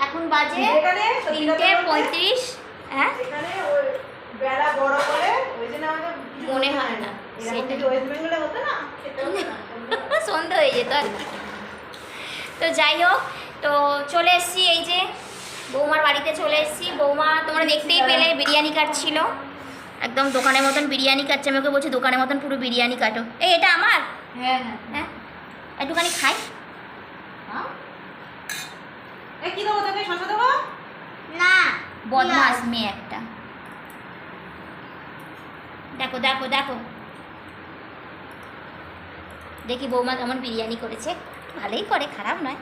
এখন বাজে 3:35। হ্যাঁ বেলা বড় করে ওই জন্য আমাদের মনে হয় না সেটা ওয়েস্ট বেঙ্গলে হতো না সন্ধ্যা হয়ে যেত আর কি। তো যাই হোক, তো চলে এসেছি, এই যে বৌমার বাড়িতে চলে এসেছি। বৌমা তোমরা দেখতেই পেলে বিরিয়ানি কাটছিল, একদম দোকানের মতন বিরিয়ানি কাটছে। আমি ওকে বলছি দোকানের মতন পুরো বিরিয়ানি কাটো। এই এটা আমার, হ্যাঁ হ্যাঁ হ্যাঁ একটুখানি খাই। কি দেবো তোকে, শসা দেবো না, বদমাস মেয়ে একটা। দেখো দেখো দেখো, দেখি বৌমা কেমন বিরিয়ানি করেছে। ভালোই করে, খারাপ নয়।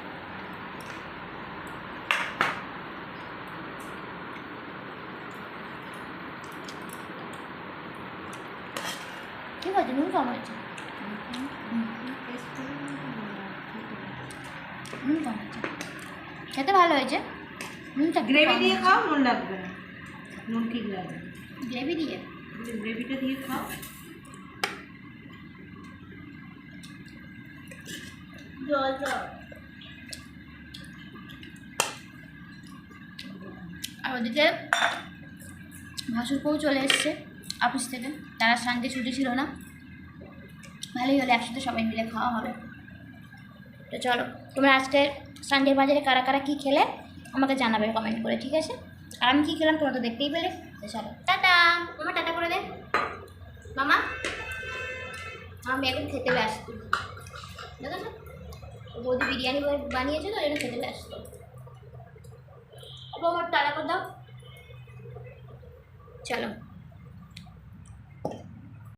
ঠিক আছে, নুন কম হয়েছে, নুন কম হয়েছে, খেতে ভালো হয়েছে। নুনটা গ্রেভি দিয়ে খাও, নুন লাগবে না, নুন ঠিক লাগবে। গ্রেভি দিয়ে, গ্রেভিটা দিয়ে খাও। জল জল। আর ওদিকে ভাসুরপোও চলে এসছে অফিস থেকে, তারা সানডে ছুটি ছিল না। ভালোই হলো, একসাথে সবাই মিলে খাওয়া হবে। তো চলো, তোমরা আজকে সানডে বাজারে কারা কারা কী খেলে আমাকে জানাবে কমেন্ট করে, ঠিক আছে? আর আমি কী খেলাম তোমরা তো দেখতেই পেলে। তো চলো টাটা, মামা টাটা করে দে। মামা, আমি এখন খেতে ব্যস্ত, দেখো না বৌদি বিরিয়ানি বানিয়েছে তো, এটা খেতে ব্যস্ত। আমার টাটা করে দাও, চলো।